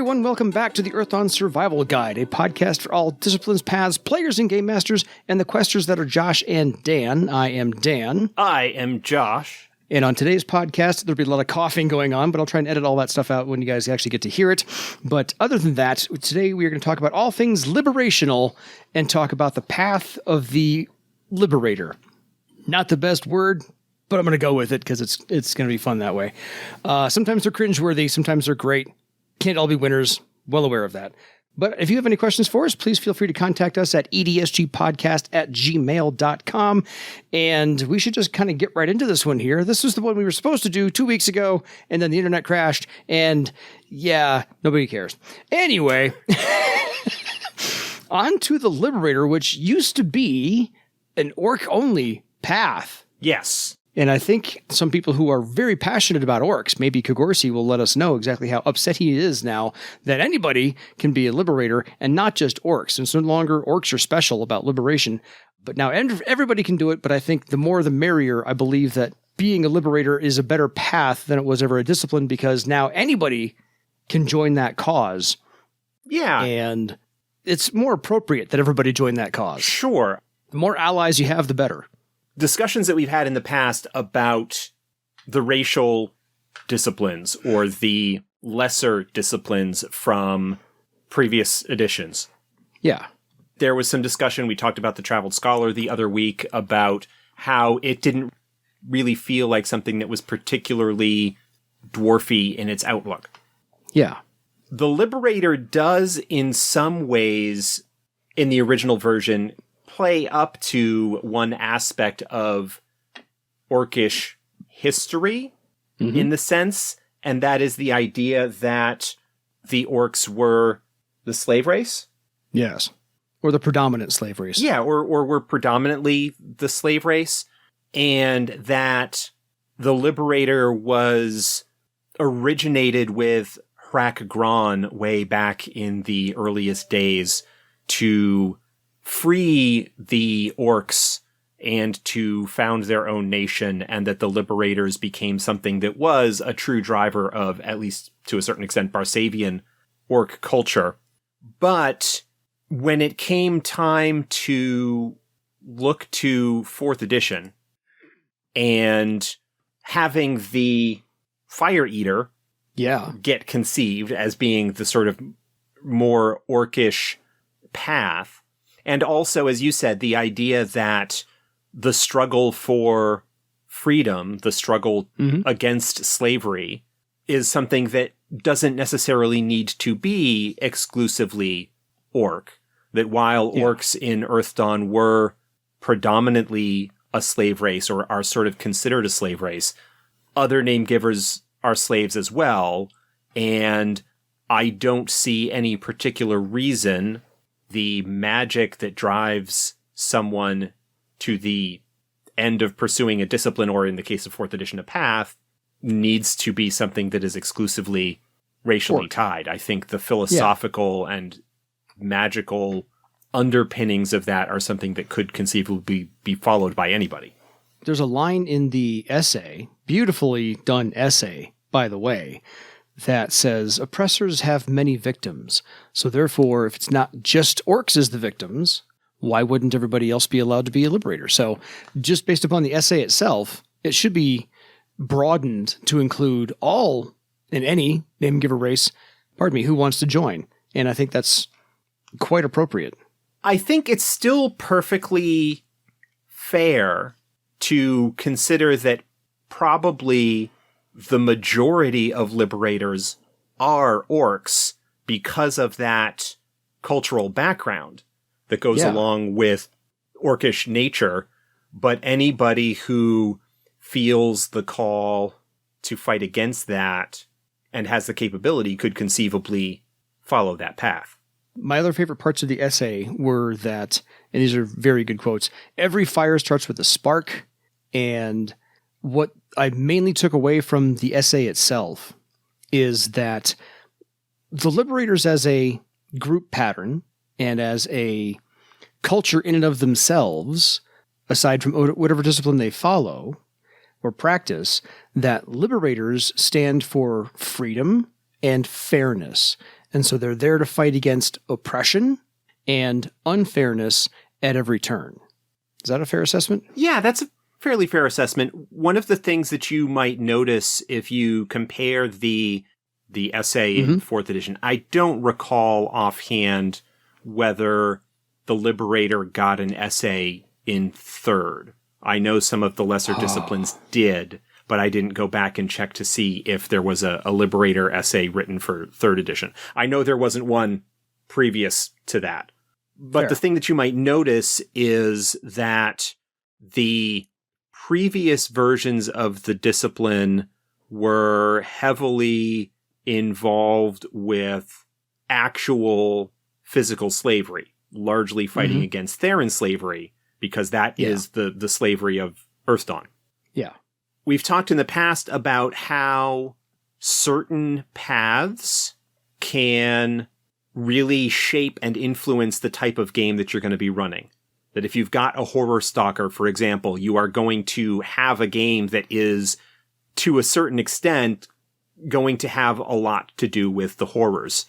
everyone. Welcome back to the Earthdawn Survival Guide, a podcast for all disciplines, paths, players, and game masters, and the questers that are Josh and Dan. I am Dan. I am Josh. And on today's podcast, there'll be a lot of coughing going on, but I'll try and edit all that stuff out when you guys actually get to hear it. But other than that, today we are going to talk about all things liberational and talk about the path of the Liberator. Not the best word, but I'm going to go with it because it's going to be fun that way. Sometimes they're cringeworthy, sometimes they're great. Can't all be winners. Well aware of that. But if you have any questions for us, please feel free to contact us at edsgpodcast@gmail.com. And we should just kind of get right into this one here. This was the one we were supposed to do 2 weeks ago, and then the internet crashed, and yeah, nobody cares. Anyway, on to the Liberator, which used to be an orc-only path. Yes. And I think some people who are very passionate about orcs, maybe Kogorsi will let us know exactly how upset he is now that anybody can be a liberator and not just orcs. And it's no longer orcs are special about liberation, but now everybody can do it. But I think the more the merrier. I believe that being a liberator is a better path than it was ever a discipline, because now anybody can join that cause. Yeah. And it's more appropriate that everybody join that cause. Sure. The more allies you have, the better. Discussions that we've had in the past about the racial disciplines or the lesser disciplines from previous editions. Yeah. There was some discussion. We talked about the Traveled Scholar the other week about how it didn't really feel like something that was particularly dwarfy in its outlook. Yeah. The Liberator does, in some ways, in the original version, play up to one aspect of orcish history in the sense, and that is the idea that the orcs were the slave race. Yes. Or the predominant slave race. Yeah, or were predominantly the slave race, and that the Liberator was originated with Hrak Gron way back in the earliest days to free the orcs and to found their own nation, and that the Liberators became something that was a true driver of, at least to a certain extent, Barsavian orc culture. But when it came time to look to 4th edition and having the Fire Eater get conceived as being the sort of more orcish path, and also, as you said, the idea that the struggle for freedom, the struggle against slavery, is something that doesn't necessarily need to be exclusively orc. That while orcs in Earthdawn were predominantly a slave race, or are sort of considered a slave race, other name givers are slaves as well. And I don't see any particular reason the magic that drives someone to the end of pursuing a discipline, or in the case of 4th edition, a path, needs to be something that is exclusively racially tied. I think the philosophical and magical underpinnings of that are something that could conceivably be followed by anybody. There's a line in the essay, beautifully done essay, by the way, that says, oppressors have many victims. So therefore, if it's not just orcs as the victims, why wouldn't everybody else be allowed to be a liberator? So just based upon the essay itself, it should be broadened to include all and any name giver race, who wants to join. And I think that's quite appropriate. I think it's still perfectly fair to consider that probably the majority of liberators are orcs because of that cultural background that goes along with orcish nature. But anybody who feels the call to fight against that and has the capability could conceivably follow that path. My other favorite parts of the essay were that, and these are very good quotes, every fire starts with a spark. And what I mainly took away from the essay itself is that the Liberators as a group pattern and as a culture in and of themselves, aside from whatever discipline they follow or practice, that Liberators stand for freedom and fairness. And so they're there to fight against oppression and unfairness at every turn. Is that a fair assessment? Yeah, that's a fairly fair assessment. One of the things that you might notice if you compare the essay in 4th edition, I don't recall offhand whether the Liberator got an essay in 3rd. I know some of the lesser disciplines did, but I didn't go back and check to see if there was a Liberator essay written for 3rd edition. I know there wasn't one previous to that. But Fair. The thing that you might notice is that the previous versions of the discipline were heavily involved with actual physical slavery, largely fighting against Theran slavery, because that is the slavery of Earthdawn. Yeah. We've talked in the past about how certain paths can really shape and influence the type of game that you're going to be running. That if you've got a horror stalker, for example, you are going to have a game that is, to a certain extent, going to have a lot to do with the horrors.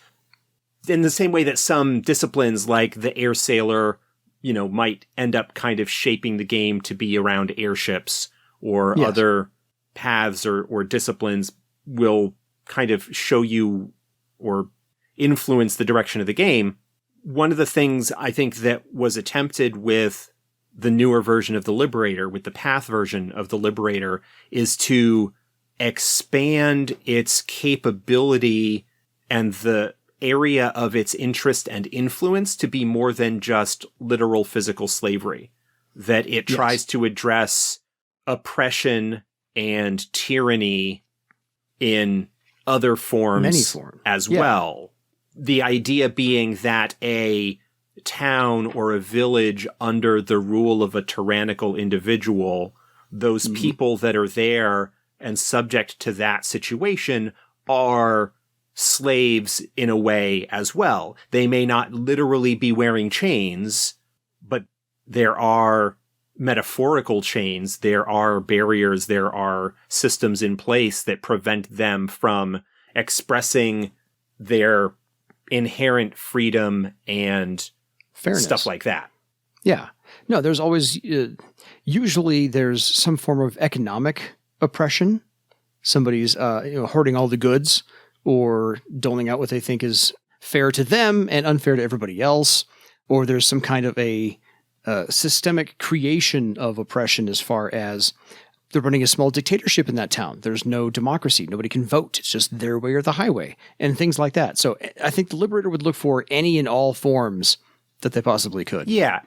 In the same way that some disciplines like the air sailor, might end up kind of shaping the game to be around airships, or other paths or disciplines will kind of show you or influence the direction of the game. One of the things I think that was attempted with the newer version of the Liberator, with the Path version of the Liberator, is to expand its capability and the area of its interest and influence to be more than just literal physical slavery. That it tries to address oppression and tyranny in other forms, Many forms as well. The idea being that a town or a village under the rule of a tyrannical individual, those people that are there and subject to that situation are slaves in a way as well. They may not literally be wearing chains, but there are metaphorical chains, there are barriers, there are systems in place that prevent them from expressing their inherent freedom and Fairness. Stuff like that. Yeah. No, there's always, usually there's some form of economic oppression. Somebody's, hoarding all the goods or doling out what they think is fair to them and unfair to everybody else. Or there's some kind of a systemic creation of oppression as far as they're running a small dictatorship in that town. There's no democracy. Nobody can vote. It's just their way or the highway and things like that. So I think the Liberator would look for any and all forms that they possibly could. Yeah.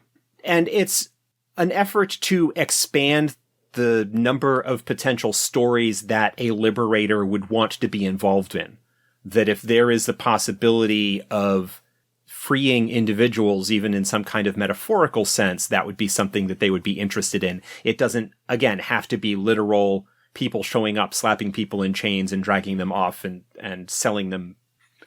And it's an effort to expand the number of potential stories that a Liberator would want to be involved in. That if there is the possibility of freeing individuals, even in some kind of metaphorical sense, that would be something that they would be interested in. It doesn't, again, have to be literal people showing up, slapping people in chains and dragging them off and selling them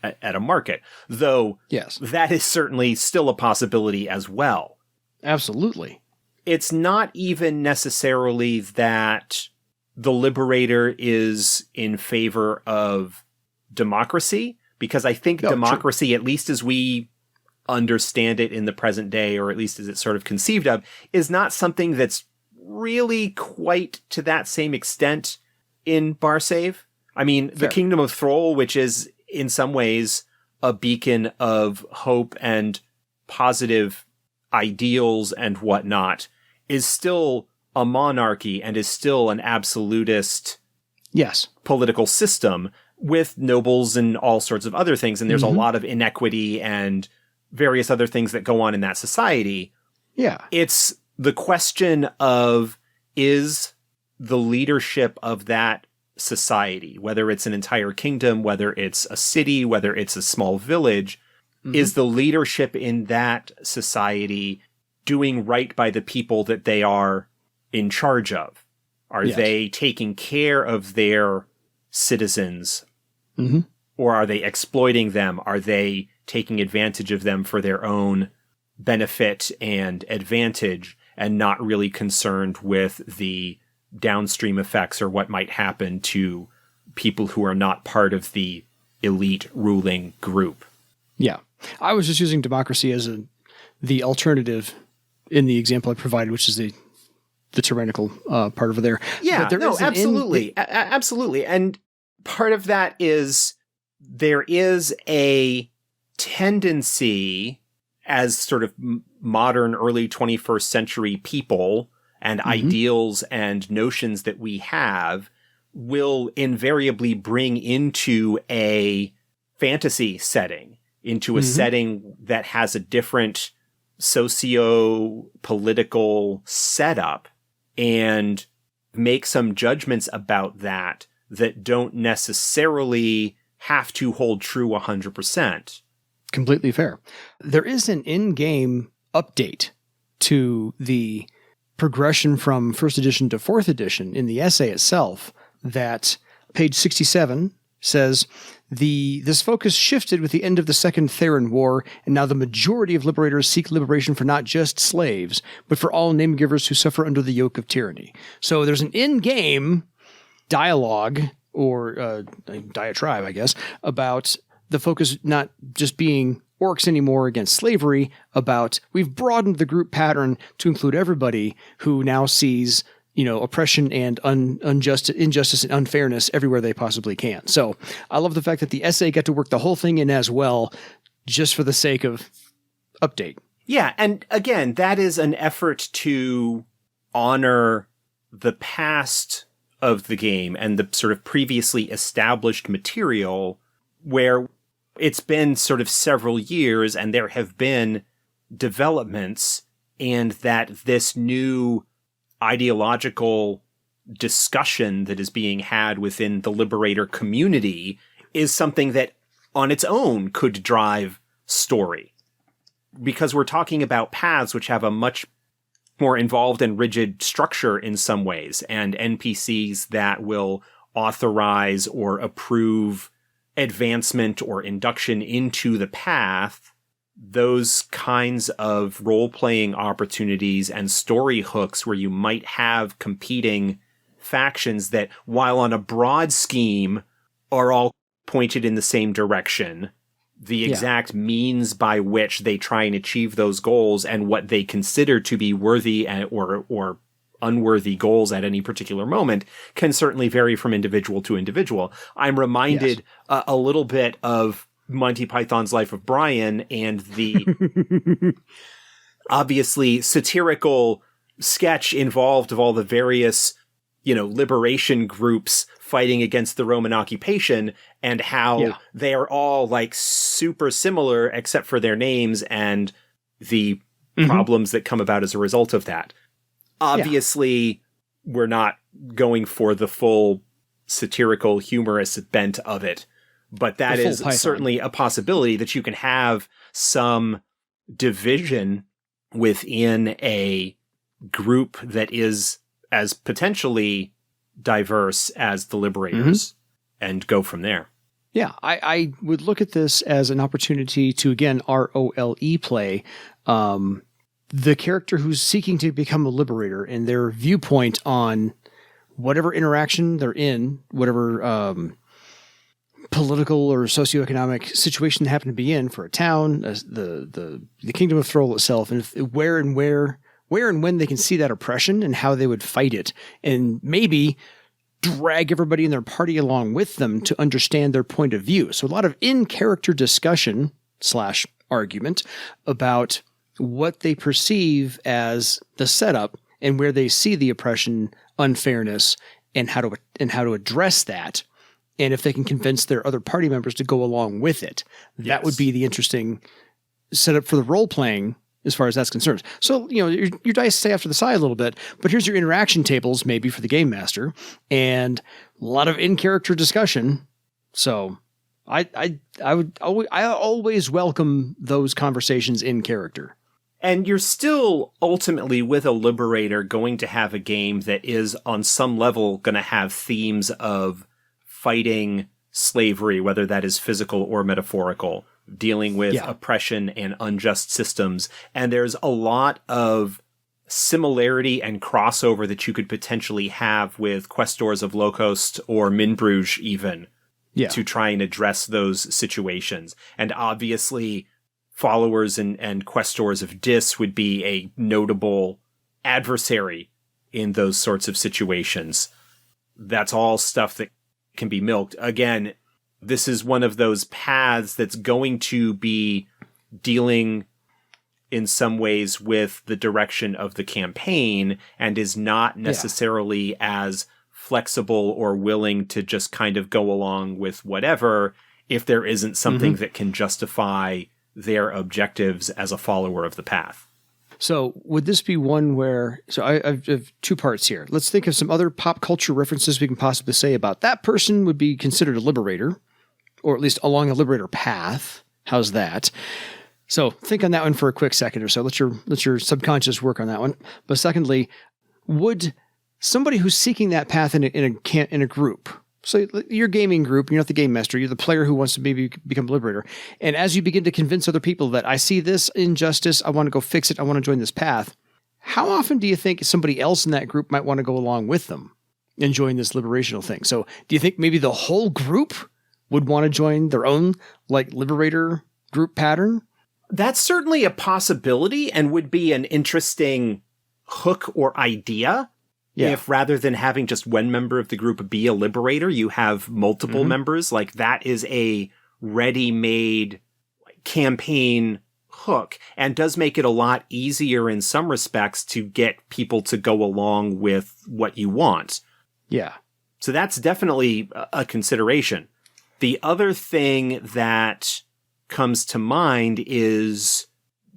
at a market. Though, yes, that is certainly still a possibility as well. Absolutely. It's not even necessarily that the Liberator is in favor of democracy, because I think democracy, true, at least as we understand it in the present day, or at least as it's sort of conceived of, is not something that's really quite to that same extent in Barsave. I mean, the Kingdom of Thrall, which is in some ways a beacon of hope and positive ideals and whatnot, is still a monarchy and is still an absolutist political system with nobles and all sorts of other things. And there's a lot of inequity and various other things that go on in that society. Yeah. It's the question of, is the leadership of that society, whether it's an entire kingdom, whether it's a city, whether it's a small village, is the leadership in that society doing right by the people that they are in charge of? Are they taking care of their citizens? Or are they exploiting them? Are they taking advantage of them for their own benefit and advantage, and not really concerned with the downstream effects or what might happen to people who are not part of the elite ruling group? Yeah. I was just using democracy as the alternative in the example I provided, which is the tyrannical part over there. Yeah, but there no, is an absolutely. Absolutely. And part of that is there is a tendency as sort of modern early 21st century people and ideals and notions that we have will invariably bring into a fantasy setting, into a setting that has a different socio-political setup, and make some judgments about that don't necessarily have to hold true 100%. Completely fair. There is an in-game update to the progression from first edition to fourth edition in the essay itself that page 67 says this focus shifted with the end of the Second Theron War, and now the majority of liberators seek liberation for not just slaves, but for all name givers who suffer under the yoke of tyranny. So there's an in-game dialogue or a diatribe, I guess, about the focus not just being orcs anymore against slavery, about we've broadened the group pattern to include everybody who now sees, oppression and injustice and unfairness everywhere they possibly can. So I love the fact that the essay got to work the whole thing in as well, just for the sake of update. Yeah, and again, that is an effort to honor the past of the game and the sort of previously established material, where it's been sort of several years and there have been developments, and that this new ideological discussion that is being had within the Liberator community is something that on its own could drive story. Because we're talking about paths which have a much more involved and rigid structure in some ways, and NPCs that will authorize or approve advancement or induction into the path. Those kinds of role-playing opportunities and story hooks where you might have competing factions that, while on a broad scheme, are all pointed in the same direction. The exact means by which they try and achieve those goals and what they consider to be worthy or unworthy goals at any particular moment can certainly vary from individual to individual. I'm reminded a little bit of Monty Python's Life of Brian and the obviously satirical sketch involved of all the various, liberation groups fighting against the Roman occupation, and how they are all like super similar except for their names and the problems that come about as a result of that. Obviously, we're not going for the full satirical, humorous bent of it, but that is certainly a possibility that you can have some division within a group that is as potentially diverse as the Liberators and go from there. Yeah, I would look at this as an opportunity to, again, ROLE play the character who's seeking to become a Liberator and their viewpoint on whatever interaction they're in, whatever political or socioeconomic situation they happen to be in for a town, the Kingdom of Thrall itself, and where and when they can see that oppression and how they would fight it, and maybe drag everybody in their party along with them to understand their point of view. So a lot of in-character discussion / argument about what they perceive as the setup and where they see the oppression, unfairness, and how to address that. And if they can convince their other party members to go along with it, that would be the interesting setup for the role-playing as far as that's concerned. So, your dice stay off to the side a little bit, but here's your interaction tables maybe for the game master and a lot of in-character discussion. So I always welcome those conversations in character. And you're still ultimately with a Liberator going to have a game that is on some level going to have themes of fighting slavery, whether that is physical or metaphorical, dealing with oppression and unjust systems. And there's a lot of similarity and crossover that you could potentially have with Questors of Lochost or Mynbruje even, to try and address those situations. And obviously, followers and questors of Dis would be a notable adversary in those sorts of situations. That's all stuff that can be milked. Again, this is one of those paths that's going to be dealing in some ways with the direction of the campaign and is not necessarily as flexible or willing to just kind of go along with whatever if there isn't something that can justify their objectives as a follower of the path. So would this be one where, so I have two parts here. Let's think of some other pop culture references we can possibly say about that person would be considered a liberator, or at least along a liberator path. How's that? So think on that one for a quick second or so. Let your subconscious work on that one. But secondly, would somebody who's seeking that path in a group, so your gaming group, you're not the game master, you're the player who wants to maybe become a liberator. And as you begin to convince other people that I see this injustice, I want to go fix it, I want to join this path, how often do you think somebody else in that group might want to go along with them and join this liberational thing? So do you think maybe the whole group would want to join their own like liberator group pattern? That's certainly a possibility and would be an interesting hook or idea. Yeah. If rather than having just one member of the group be a liberator, you have multiple members, like that is a ready-made campaign hook and does make it a lot easier in some respects to get people to go along with what you want. Yeah. So that's definitely a consideration. The other thing that comes to mind is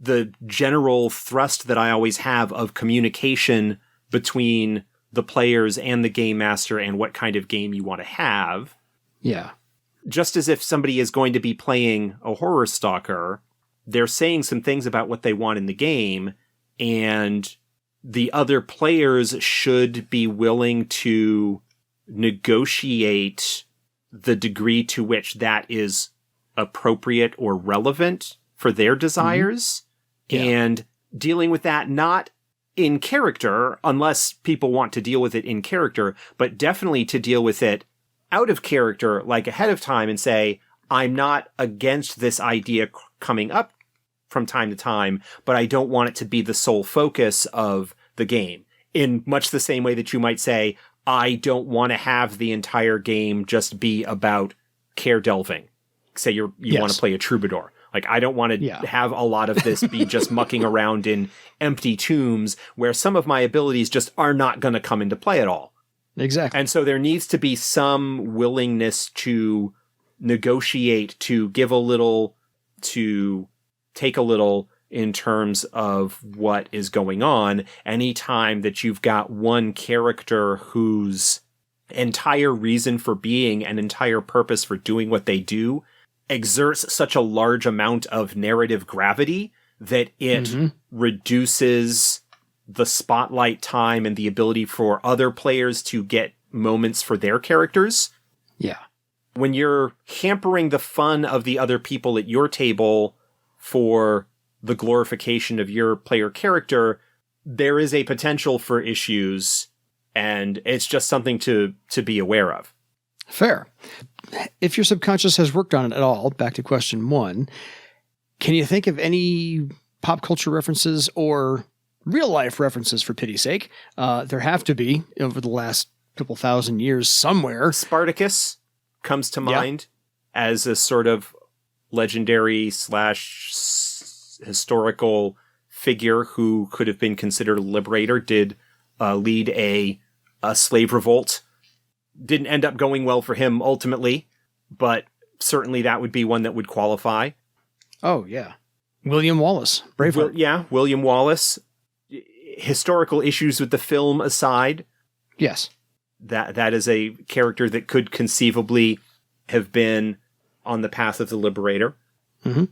the general thrust that I always have of communication between the players and the game master and what kind of game you want to have. Yeah. Just as if somebody is going to be playing a horror stalker, they're saying some things about what they want in the game, and the other players should be willing to negotiate the degree to which that is appropriate or relevant for their desires, and dealing with that not in character, unless people want to deal with it in character, but definitely to deal with it out of character, like ahead of time, and say, I'm not against this idea coming up from time to time, but I don't want it to be the sole focus of the game. In much the same way that you might say, I don't want to have the entire game just be about care delving. Say you want to play a troubadour. Like, I don't want to have a lot of this be just mucking around in empty tombs where some of my abilities just are not going to come into play at all. Exactly. And so there needs to be some willingness to negotiate, to give a little, to take a little in terms of what is going on. Anytime that you've got one character whose entire reason for being and entire purpose for doing what they do exerts such a large amount of narrative gravity that it reduces the spotlight time and the ability for other players to get moments for their characters. Yeah. When you're hampering the fun of the other people at your table for the glorification of your player character, there is a potential for issues, and it's just something to be aware of. Fair. If your subconscious has worked on it at all, back to question one, can you think of any pop culture references or real life references, for pity's sake? There have to be over the last couple thousand years somewhere. Spartacus comes to mind as a sort of legendary / historical figure who could have been considered a liberator, did lead a slave revolt. Didn't end up going well for him ultimately, but certainly that would be one that would qualify. Oh, yeah. William Wallace, Braveheart. William Wallace. Historical issues with the film aside. Yes. That is a character that could conceivably have been on the path of the Liberator. Mm-hmm.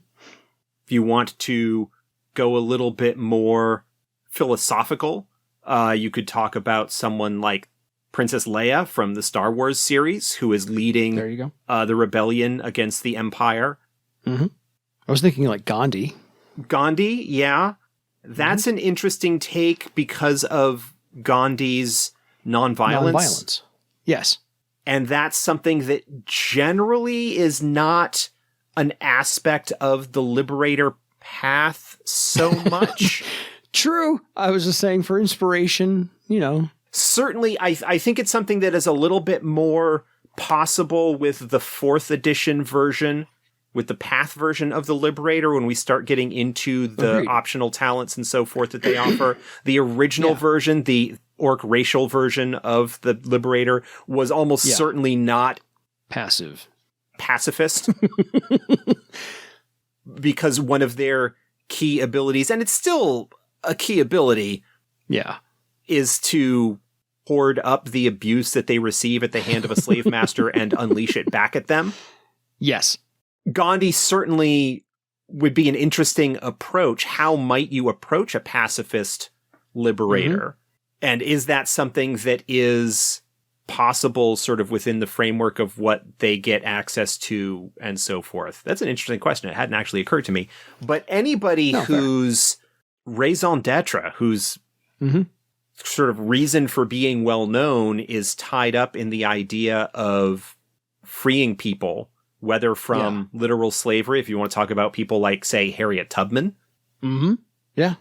If you want to go a little bit more philosophical, you could talk about someone like Princess Leia from the Star Wars series, who is leading the rebellion against the Empire. Mm-hmm. I was thinking like Gandhi. Gandhi, yeah. That's an interesting take because of Gandhi's nonviolence. Yes. And that's something that generally is not an aspect of the Liberator path so much. True. I was just saying for inspiration, Certainly, I think it's something that is a little bit more possible with the 4th edition version, with the path version of the Liberator, when we start getting into the Agreed. optional talents and so forth that they offer. The original version, the orc racial version of the Liberator, was almost certainly not pacifist. Because one of their key abilities, and it's still a key ability, is to hoard up the abuse that they receive at the hand of a slave master and unleash it back at them. Yes. Gandhi certainly would be an interesting approach. How might you approach a pacifist liberator? And is that something that is possible sort of within the framework of what they get access to and so forth? That's an interesting question. It hadn't actually occurred to me. But anybody whose raison d'etre, whose sort of reason for being well known is tied up in the idea of freeing people, whether from literal slavery, if you want to talk about people like, say, Harriet Tubman. Yeah.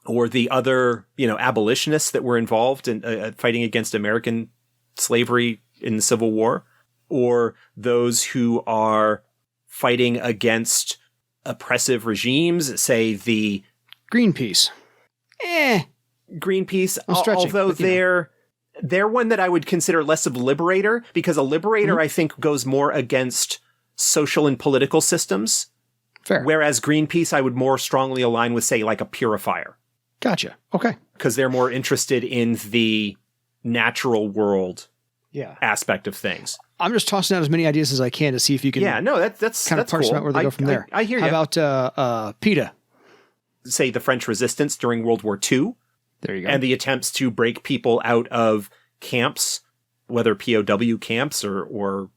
Or the other, abolitionists that were involved in fighting against American slavery in the Civil War, or those who are fighting against oppressive regimes, say the Greenpeace. Greenpeace, stretching, although they're one that I would consider less of liberator, because a liberator, I think, goes more against social and political systems. Fair. Whereas Greenpeace, I would more strongly align with, say, like a purifier. Gotcha. Okay. Because they're more interested in the natural world aspect of things. I'm just tossing out as many ideas as I can to see if you can that's kind of parse cool. out where they go from there. I hear you. How about PETA? Say the French resistance during World War II. There you go. And the attempts to break people out of camps, whether POW camps or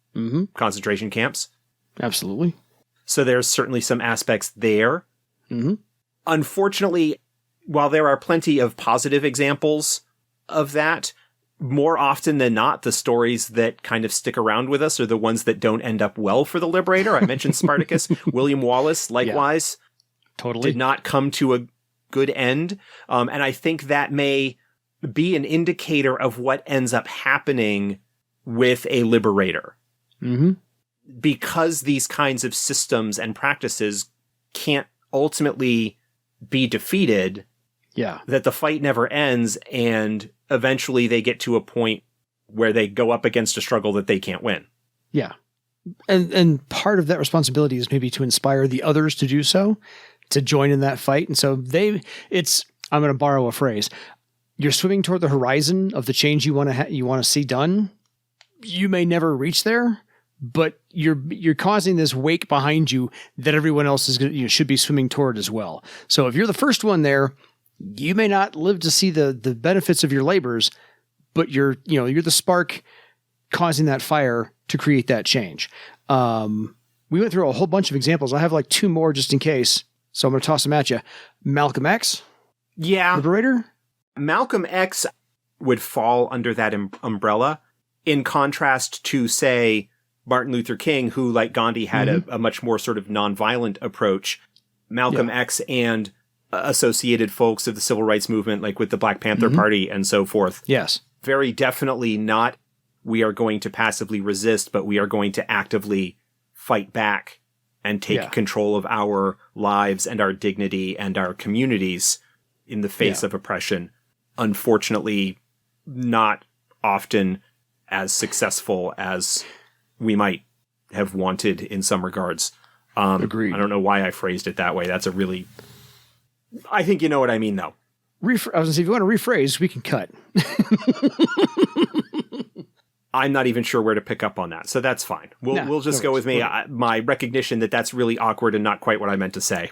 concentration camps. Absolutely. So there's certainly some aspects there. Unfortunately, while there are plenty of positive examples of that, more often than not, the stories that kind of stick around with us are the ones that don't end up well for the Liberator. I mentioned Spartacus. William Wallace, likewise, totally did not come to a good end. And I think that may be an indicator of what ends up happening with a Liberator. Because these kinds of systems and practices can't ultimately be defeated, that the fight never ends, and eventually they get to a point where they go up against a struggle that they can't win. Yeah. And part of that responsibility is maybe to inspire the others to do so, to join in that fight. And so I'm going to borrow a phrase. You're swimming toward the horizon of the change you want to see done. You may never reach there, but you're causing this wake behind you that everyone else is should be swimming toward as well. So if you're the first one there, you may not live to see the benefits of your labors, but you're the spark causing that fire to create that change. We went through a whole bunch of examples. I have like 2 more just in case, so I'm going to toss them at you. Malcolm X, Liberator. Malcolm X would fall under that umbrella, in contrast to, say, Martin Luther King, who, like Gandhi, had a much more sort of nonviolent approach. Malcolm X and associated folks of the civil rights movement, like with the Black Panther Party and so forth. Yes. Very definitely not, we are going to passively resist, but we are going to actively fight back and take control of our lives and our dignity and our communities in the face of oppression. Unfortunately, not often as successful as we might have wanted in some regards. Agreed. I don't know why I phrased it that way. That's a really... I think you know what I mean, though. I was going to say, if you want to rephrase, we can cut. I'm not even sure where to pick up on that, so that's fine. We'll just go with me. My recognition that that's really awkward and not quite what I meant to say.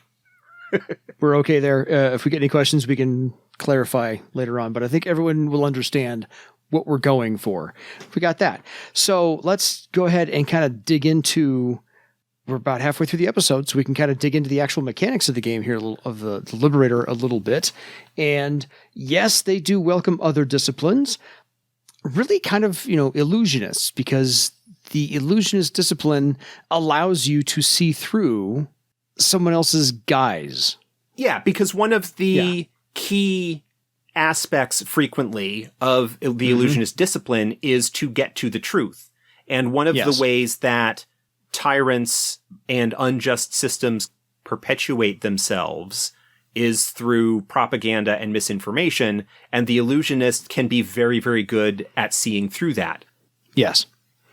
We're okay there. If we get any questions, we can clarify later on, but I think everyone will understand what we're going for. We got that. So let's go ahead and kind of dig into... We're about halfway through the episode, so we can kind of dig into the actual mechanics of the game here, of the Liberator a little bit. And yes, they do welcome other disciplines. really kind of, illusionists, because the illusionist discipline allows you to see through someone else's guise. Yeah, because one of the key aspects frequently of the illusionist discipline is to get to the truth. And one of the ways that tyrants and unjust systems perpetuate themselves is through propaganda and misinformation, and the illusionist can be very, very good at seeing through that. Yes.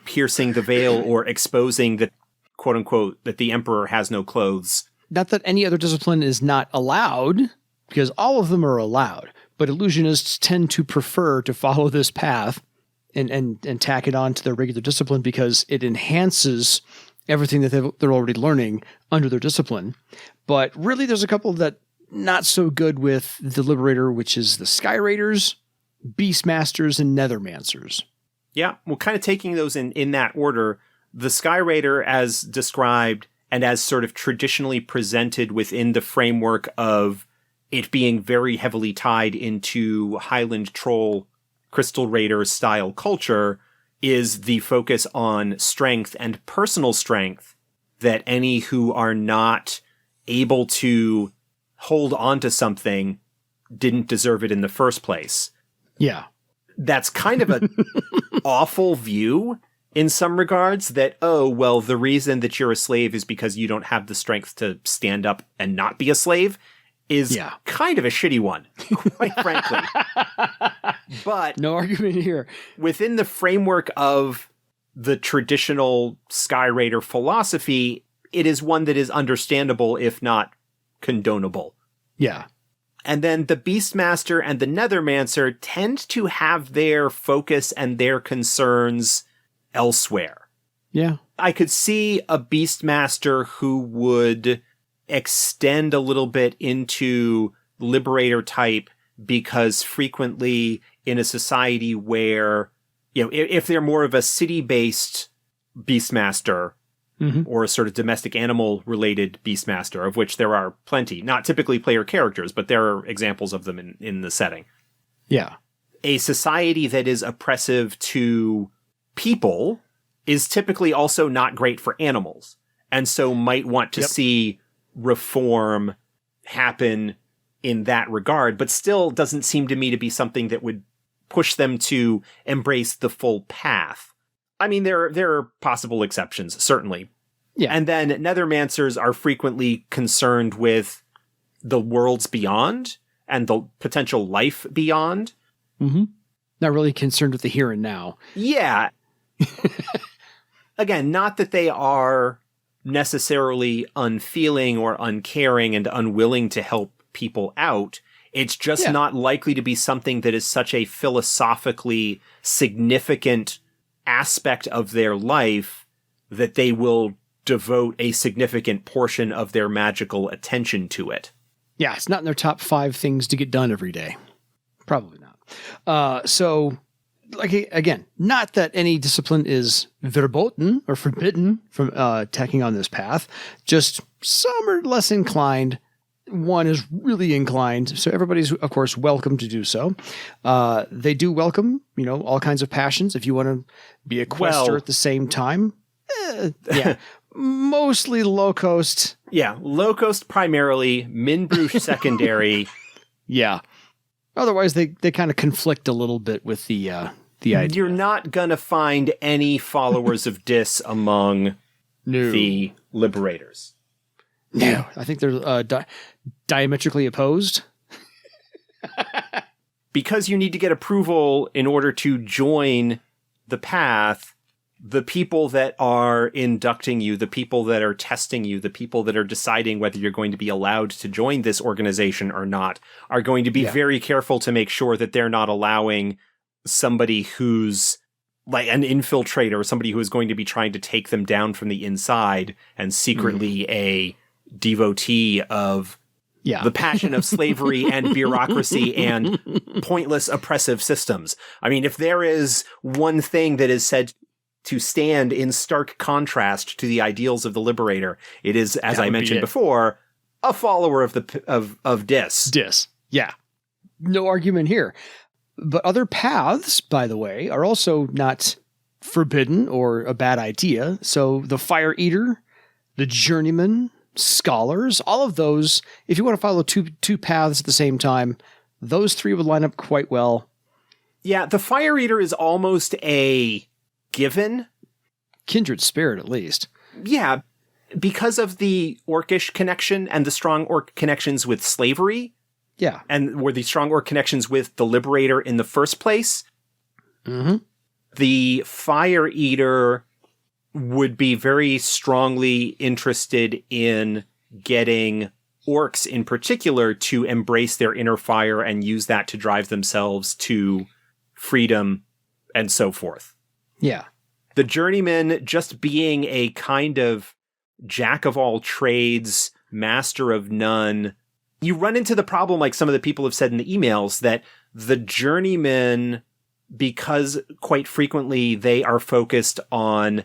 Piercing the veil or exposing the quote-unquote that the emperor has no clothes. Not that any other discipline is not allowed, because all of them are allowed, but illusionists tend to prefer to follow this path and tack it on to their regular discipline because it enhances everything that they're already learning under their discipline. But really, there's a couple that not so good with the Liberator, which is the Sky Raiders, Beastmasters, and Nethermancers. Yeah, well, kind of taking those in that order, the Sky Raider, as described and as sort of traditionally presented within the framework of it being very heavily tied into Highland Troll, Crystal Raider style culture, is the focus on strength and personal strength, that any who are not able to hold on to something didn't deserve it in the first place. Yeah. That's kind of an awful view in some regards, that, oh, well, the reason that you're a slave is because you don't have the strength to stand up and not be a slave is kind of a shitty one, quite frankly. But no argument here. Within the framework of the traditional Sky Raider philosophy, it is one that is understandable, if not condonable. Yeah. And then the Beastmaster and the Nethermancer tend to have their focus and their concerns elsewhere. Yeah. I could see a Beastmaster who would extend a little bit into Liberator type, because frequently in a society where, if they're more of a city-based Beastmaster, or a sort of domestic animal-related Beastmaster, of which there are plenty, not typically player characters, but there are examples of them in the setting. Yeah. A society that is oppressive to people is typically also not great for animals, and so might want to see reform happen in that regard, but still doesn't seem to me to be something that would push them to embrace the full path. I mean, there are possible exceptions, certainly. Yeah. And then Nethermancers are frequently concerned with the worlds beyond and the potential life beyond. Mm-hmm. Not really concerned with the here and now. Yeah. Again, not that they are necessarily unfeeling or uncaring and unwilling to help people out. It's just not likely to be something that is such a philosophically significant aspect of their life that they will devote a significant portion of their magical attention to it. Yeah, it's not in their top 5 things to get done every day. Probably not. So, again, not that any discipline is verboten or forbidden from tacking on this path, just some are less inclined. One is really inclined, so everybody's, of course, welcome to do so. They do welcome, all kinds of passions. If you want to be a quester at the same time, mostly Lochost. Yeah, Lochost primarily, Mynbruje secondary. Yeah. Otherwise, they kind of conflict a little bit with the idea. You're not going to find any followers of Dis among the Liberators. No, I think they're diametrically opposed. Because you need to get approval in order to join the path, the people that are inducting you, the people that are testing you, the people that are deciding whether you're going to be allowed to join this organization or not, are going to be very careful to make sure that they're not allowing somebody who's like an infiltrator, or somebody who is going to be trying to take them down from the inside and secretly a devotee of the passion of slavery and bureaucracy and pointless oppressive systems. I mean, if there is one thing that is said to stand in stark contrast to the ideals of the Liberator, it is, as I mentioned before, a follower of Dis. Dis. Yeah. No argument here. But other paths, by the way, are also not forbidden or a bad idea. So the Fire Eater, the Journeyman, Scholars, all of those, if you want to follow two paths at the same time, those three would line up quite well. Yeah, the Fire Eater is almost a given. Kindred spirit, at least. Yeah, because of the orcish connection and the strong orc connections with slavery. Yeah. And were the strong orc connections with the Liberator in the first place. Mm-hmm. The Fire Eater would be very strongly interested in getting orcs in particular to embrace their inner fire and use that to drive themselves to freedom and so forth. Yeah. The Journeyman just being a kind of jack of all trades, master of none. You run into the problem, like some of the people have said in the emails, that the Journeyman, because quite frequently they are focused on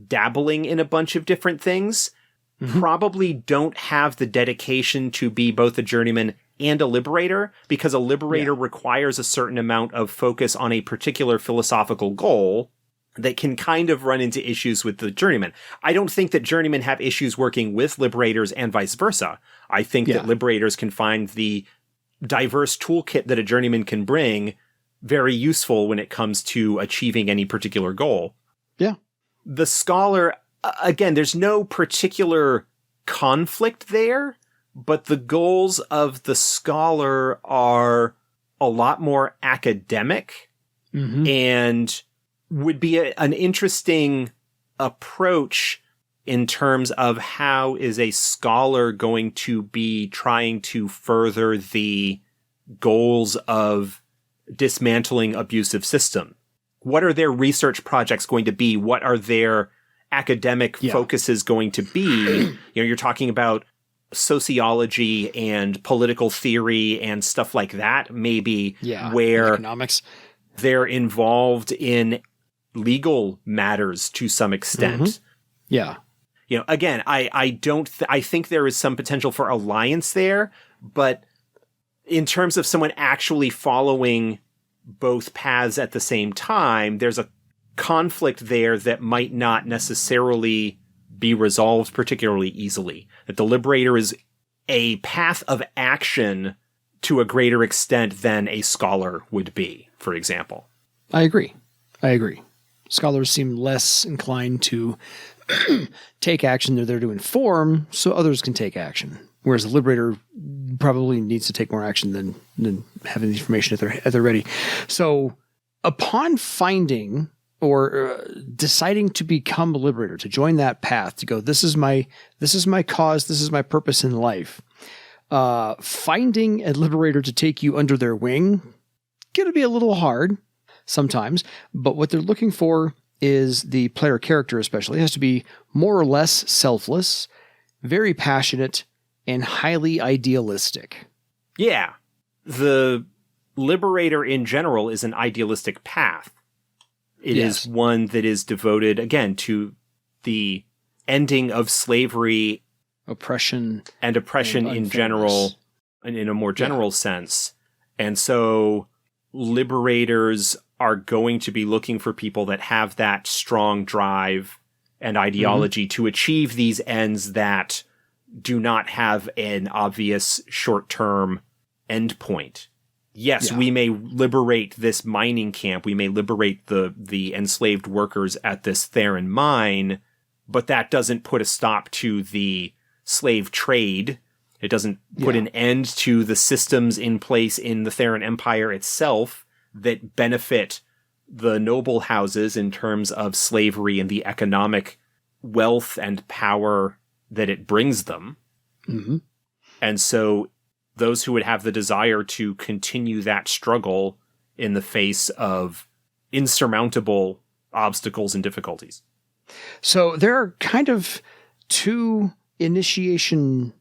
dabbling in a bunch of different things, probably don't have the dedication to be both a Journeyman and a Liberator, because a Liberator requires a certain amount of focus on a particular philosophical goal that can kind of run into issues with the Journeyman. I don't think that Journeymen have issues working with Liberators and vice versa. I think that Liberators can find the diverse toolkit that a Journeyman can bring very useful when it comes to achieving any particular goal. Yeah. The Scholar, again, there's no particular conflict there, but the goals of the Scholar are a lot more academic and would be an interesting approach in terms of how is a scholar going to be trying to further the goals of dismantling abusive system. What are their research projects going to be? What are their academic focuses going to be? You're talking about sociology and political theory and stuff like that, maybe, where economics. They're involved in legal matters to some extent. Yeah. Again, I think there is some potential for alliance there, but in terms of someone actually following both paths at the same time, there's a conflict there that might not necessarily be resolved particularly easily. That the Liberator is a path of action to a greater extent than a Scholar would be, for example. I agree. Scholars seem less inclined to take action. They're there to inform so others can take action. Whereas the Liberator probably needs to take more action than having the information at their ready. So upon finding or deciding to become a Liberator, to join that path, to go, this is my cause, this is my purpose in life, finding a Liberator to take you under their wing, going to be a little hard sometimes, but what they're looking for is the player character especially has to be more or less selfless, very passionate, and highly idealistic. Yeah. The Liberator in general is an idealistic path. It is one that is devoted, again, to the ending of slavery, oppression in general, and in a more general sense. And so Liberators are going to be looking for people that have that strong drive and ideology to achieve these ends that do not have an obvious short-term endpoint. Yes, we may liberate this mining camp. We may liberate the enslaved workers at this Theran mine, but that doesn't put a stop to the slave trade. It doesn't put an end to the systems in place in the Theran Empire itself that benefit the noble houses in terms of slavery and the economic wealth and power that it brings them. And so those who would have the desire to continue that struggle in the face of insurmountable obstacles and difficulties. So there are kind of two initiation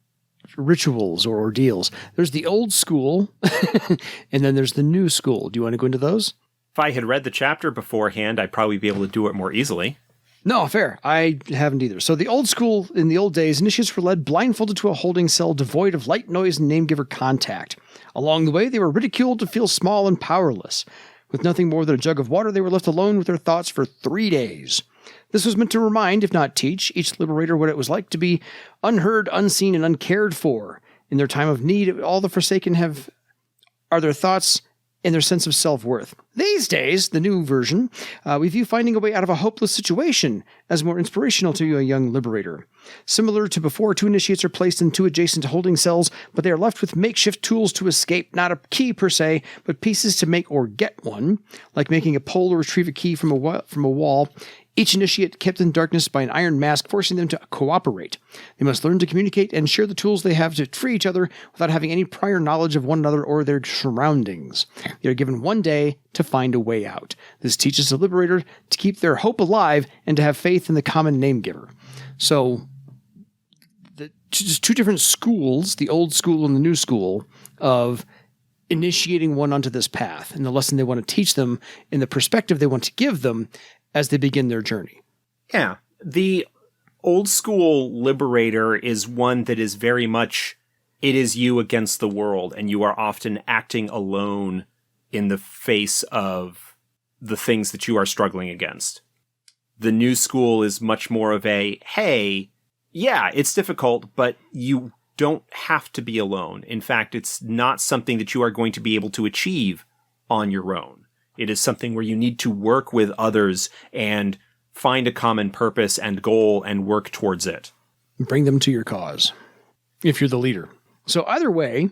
rituals or ordeals. There's the old school, and then there's the new school. Do you want to go into those? If I had read the chapter beforehand, I'd probably be able to do it more easily. No, fair. I haven't either. So the old school, in the old days, initiates were led blindfolded to a holding cell devoid of light, noise, and name-giver contact. Along the way, they were ridiculed to feel small and powerless. With nothing more than a jug of water, they were left alone with their thoughts for 3 days. This was meant to remind, if not teach, each Liberator what it was like to be unheard, unseen, and uncared for. In their time of need, all the Forsaken are their thoughts and their sense of self-worth. These days, the new version, we view finding a way out of a hopeless situation as more inspirational to a young Liberator. Similar to before, 2 initiates are placed in 2 adjacent holding cells, but they are left with makeshift tools to escape, not a key per se, but pieces to make or get one, like making a pole or retrieve a key from a wall. Each initiate kept in darkness by an iron mask, forcing them to cooperate. They must learn to communicate and share the tools they have to free each other without having any prior knowledge of one another or their surroundings. They are given 1 day to find a way out. This teaches the Liberator to keep their hope alive and to have faith in the common name giver. So, just 2 different schools, the old school and the new school, of initiating one onto this path, and the lesson they want to teach them, and the perspective they want to give them as they begin their journey. Yeah. The old school Liberator is one that is very much, it is you against the world, and you are often acting alone in the face of the things that you are struggling against. The new school is much more of a, hey, yeah, it's difficult, but you don't have to be alone. In fact, it's not something that you are going to be able to achieve on your own. It is something where you need to work with others and find a common purpose and goal and work towards it. Bring them to your cause, if you're the leader. So either way,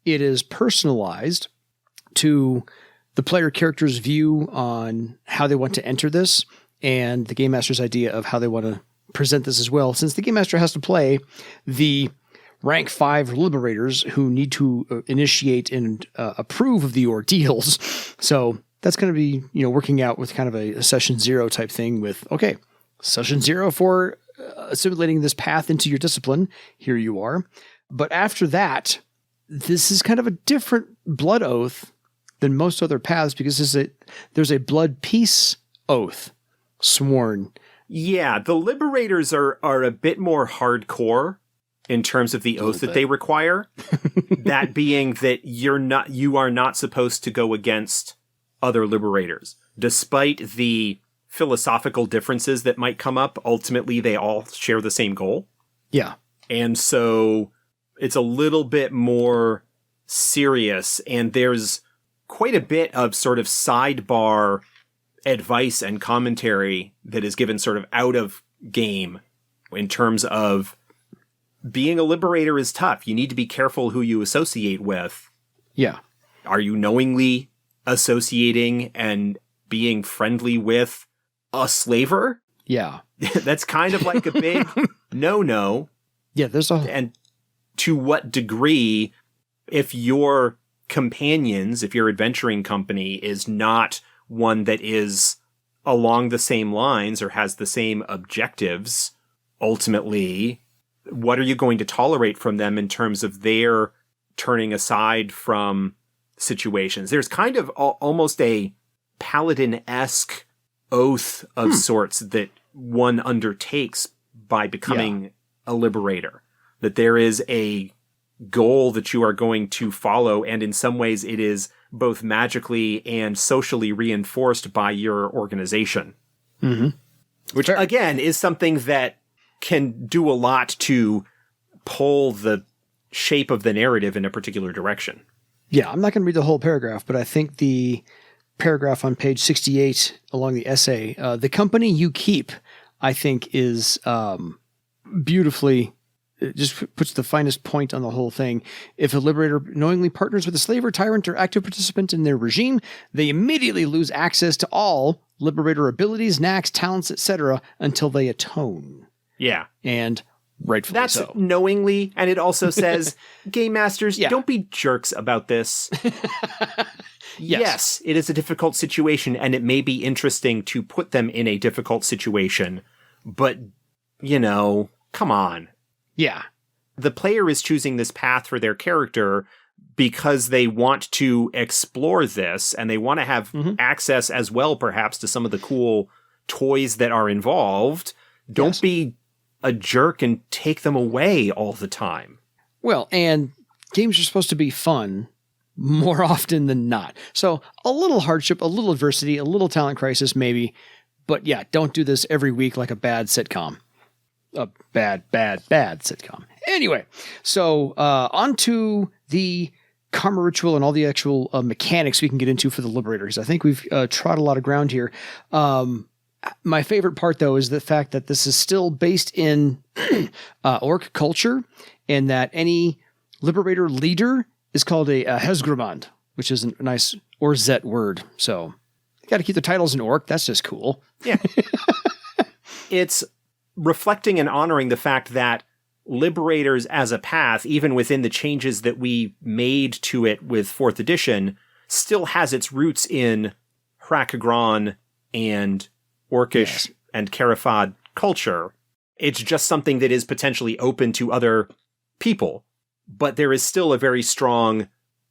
it is personalized to the player character's view on how they want to enter this, and the Game Master's idea of how they want to present this as well, since the Game Master has to play the rank 5 Liberators who need to initiate and approve of the ordeals. So that's going to be, working out with kind of a session 0 type thing with, okay, session 0 for assimilating this path into your discipline. Here you are. But after that, this is kind of a different blood oath than most other paths, because there's a blood peace oath sworn. Yeah, the Liberators are a bit more hardcore in terms of the oath that they require. That being that you are not supposed to go against other Liberators. Despite the philosophical differences that might come up, ultimately they all share the same goal. Yeah. And so it's a little bit more serious, and there's quite a bit of sort of sidebar advice and commentary that is given sort of out of game in terms of being a Liberator is tough. You need to be careful who you associate with. Yeah. Are you knowingly associating and being friendly with a slaver? Yeah. That's kind of like a big no-no. Yeah, And to what degree, if your companions, if your adventuring company is not one that is along the same lines or has the same objectives, ultimately, what are you going to tolerate from them in terms of their turning aside from situations? There's kind of almost a paladin-esque oath of sorts that one undertakes by becoming a Liberator. That there is a goal that you are going to follow, and in some ways it is both magically and socially reinforced by your organization. Mm-hmm. Which, again, is something that can do a lot to pull the shape of the narrative in a particular direction. Yeah, I'm not going to read the whole paragraph, but I think the paragraph on page 68 along the essay, the company you keep, I think is beautifully, it just puts the finest point on the whole thing. If a Liberator knowingly partners with a slave or tyrant or active participant in their regime, they immediately lose access to all Liberator abilities, knacks, talents, etc. until they atone. Yeah. And rightfully That's so. knowingly, and it also says, Game Masters, Yeah. don't be jerks about this. Yes, it is a difficult situation, and it may be interesting to put them in a difficult situation, but, come on. Yeah. The player is choosing this path for their character because they want to explore this, and they want to have access as well, perhaps, to some of the cool toys that are involved. Don't be a jerk and take them away all the time. Well, and games are supposed to be fun, more often than not. So a little hardship, a little adversity, a little talent crisis maybe. But yeah, don't do this every week like a bad sitcom. A bad sitcom. Anyway, so on to the karma ritual and all the actual mechanics we can get into for the Liberators. I think we've trod a lot of ground here. My favorite part, though, is the fact that this is still based in orc culture, and that any Liberator leader is called a Hezgramand, which is a nice Orzet word. So you got to keep the titles in orc. That's just cool. Yeah. It's reflecting and honoring the fact that Liberators as a path, even within the changes that we made to it with 4th edition, still has its roots in Hrakagron and Orcish and Carafad culture. It's just something that is potentially open to other people, but there is still a very strong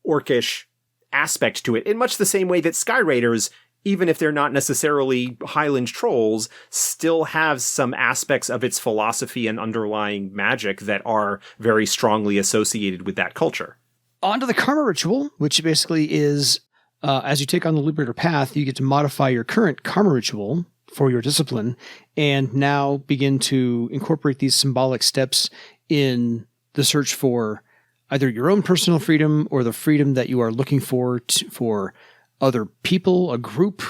Orcish aspect to it, in much the same way that Sky Raiders, even if they're not necessarily Highland trolls, still have some aspects of its philosophy and underlying magic that are very strongly associated with that culture. On to the karma ritual, which basically is, as you take on the Liberator path, you get to modify your current karma ritual for your discipline, and now begin to incorporate these symbolic steps in the search for either your own personal freedom or the freedom that you are looking for for other people, a group,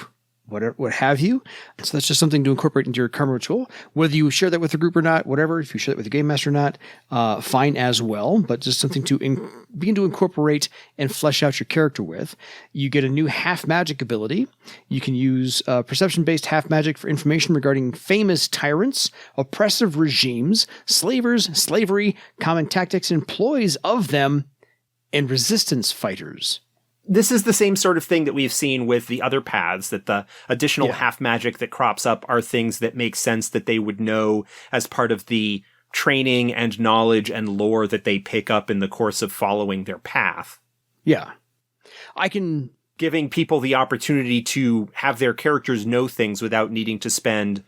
whatever, what have you. So that's just something to incorporate into your karma ritual. Whether you share that with a group or not, whatever, if you share that with your game master or not, fine as well, but just something to begin to incorporate and flesh out your character with. You get a new half magic ability. You can use perception-based half magic for information regarding famous tyrants, oppressive regimes, slavers, slavery, common tactics, employees of them, and resistance fighters. This is the same sort of thing that we've seen with the other paths, that the additional half magic that crops up are things that make sense that they would know as part of the training and knowledge and lore that they pick up in the course of following their path. Yeah. Giving people the opportunity to have their characters know things without needing to spend...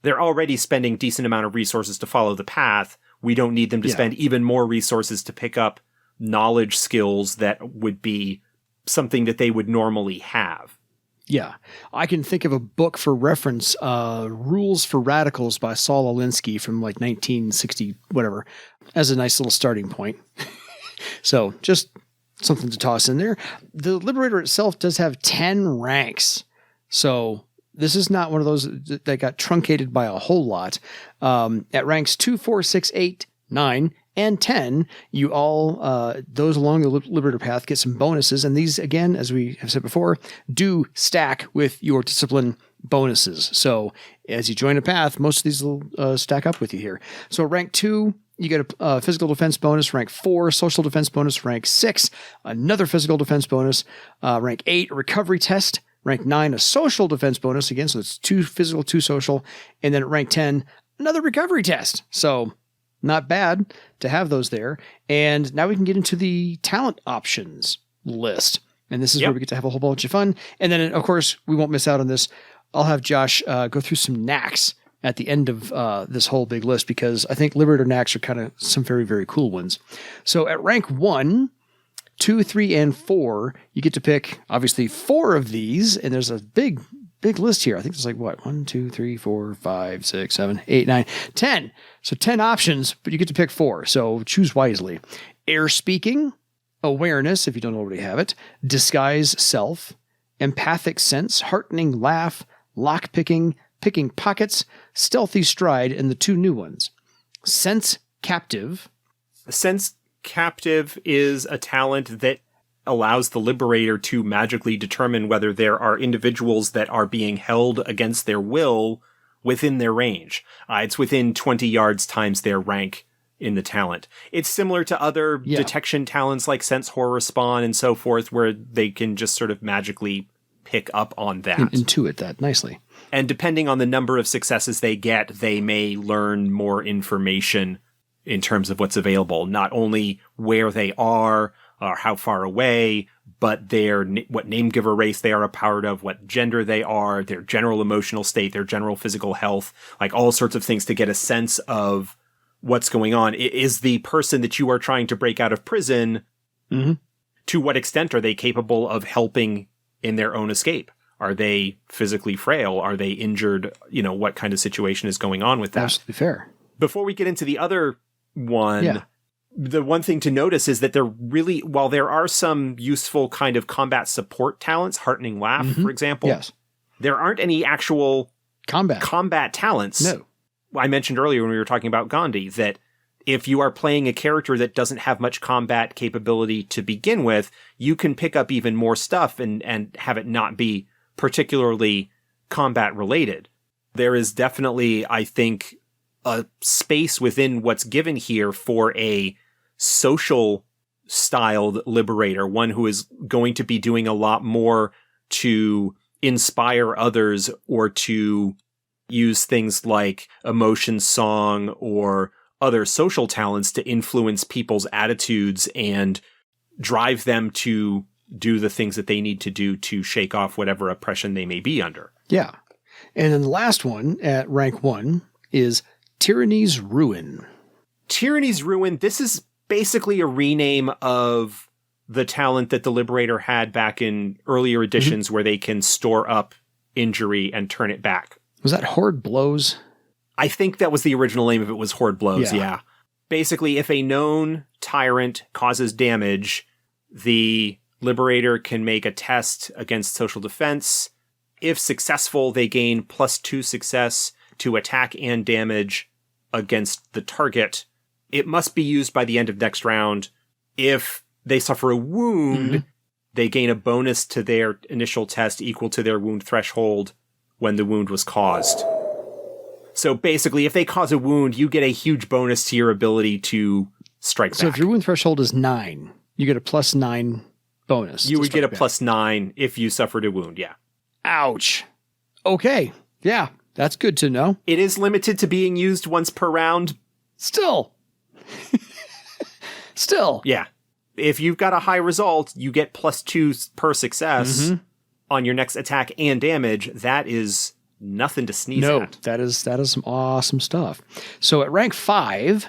They're already spending decent amount of resources to follow the path. We don't need them to spend even more resources to pick up knowledge skills that would be something that they would normally have. Yeah. I can think of a book for reference, Rules for Radicals by Saul Alinsky from like 1960, whatever, as a nice little starting point. So just something to toss in there. The Liberator itself does have 10 ranks. So this is not one of those that got truncated by a whole lot. At ranks 2, 4, 6, 8, 9, and 10, you all, those along the Liberator path get some bonuses. And these, again, as we have said before, do stack with your discipline bonuses. So as you join a path, most of these will stack up with you here. So rank 2, you get a physical defense bonus. Rank 4, social defense bonus. Rank 6, another physical defense bonus. Rank 8, a recovery test. Rank 9, a social defense bonus. Again, so it's 2 physical, 2 social. And then at rank 10, another recovery test. So not bad to have those there. And now we can get into the talent options list. And this is where we get to have a whole bunch of fun. And then, of course, we won't miss out on this. I'll have Josh go through some knacks at the end of this whole big list, because I think Liberator knacks are kind of some very, very cool ones. So at rank 1, 2, 3, and 4, you get to pick, obviously, 4 of these. And there's a big list here. I think it's like, what, 1, 2, 3, 4, 5, 6, 7, 8, 9, 10. So 10 options, but you get to pick 4. So choose wisely. Air speaking, awareness, if you don't already have it, disguise self, empathic sense, heartening laugh, lock picking, picking pockets, stealthy stride, and the 2 new ones. Sense captive. Sense captive is a talent that allows the Liberator to magically determine whether there are individuals that are being held against their will within their range. It's within 20 yards times their rank in the talent. It's similar to other detection talents like Sense Horror Spawn and so forth, where they can just sort of magically pick up on that. Intuit that nicely. And depending on the number of successes they get, they may learn more information in terms of what's available. Not only where they are, or how far away, but what name giver race they are a part of, what gender they are, their general emotional state, their general physical health, like all sorts of things to get a sense of what's going on. Is the person that you are trying to break out of prison to what extent are they capable of helping in their own escape? Are they physically frail? Are they injured? What kind of situation is going on with that? Absolutely fair. Before we get into the other one, the one thing to notice is that while there are some useful kind of combat support talents, Heartening Laugh, for example, there aren't any actual combat talents. No. I mentioned earlier when we were talking about Gandhi that if you are playing a character that doesn't have much combat capability to begin with, you can pick up even more stuff and have it not be particularly combat related. There is definitely, I think, a space within what's given here for a social styled liberator, one who is going to be doing a lot more to inspire others or to use things like emotion song or other social talents to influence people's attitudes and drive them to do the things that they need to do to shake off whatever oppression they may be under. Yeah. And then the last one at rank 1 is Tyranny's Ruin. Tyranny's Ruin, this is basically a rename of the talent that the Liberator had back in earlier editions where they can store up injury and turn it back. Was that Horde Blows? I think that was the original name of it, was Horde Blows, yeah. Basically, if a known tyrant causes damage, the Liberator can make a test against social defense. If successful, they gain +2 success to attack and damage against the target. It must be used by the end of next round. If they suffer a wound, they gain a bonus to their initial test equal to their wound threshold when the wound was caused. So basically, if they cause a wound, you get a huge bonus to your ability to strike back. So if your wound threshold is 9, you get a +9 bonus. You would get a +9 if you suffered a wound, yeah. Ouch. Okay. Yeah, that's good to know. It is limited to being used once per round. Still. Yeah. If you've got a high result, you get +2 per success on your next attack and damage. That is nothing to sneeze at. That is some awesome stuff. So at rank 5,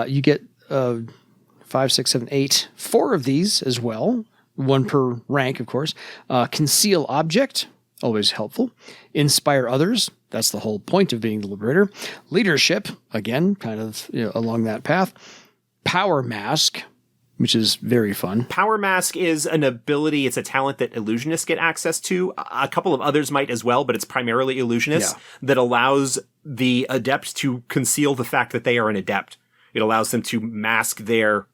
you get 5, 6, 7, 8, 4 of these as well. 1 per rank, of course. Conceal Object, always helpful. Inspire Others, that's the whole point of being the Liberator. Leadership, again, kind of along that path. Power Mask, which is very fun. Power Mask is an ability, it's a talent that illusionists get access to. A couple of others might as well, but it's primarily illusionists that allows the adept to conceal the fact that they are an adept. It allows them to mask their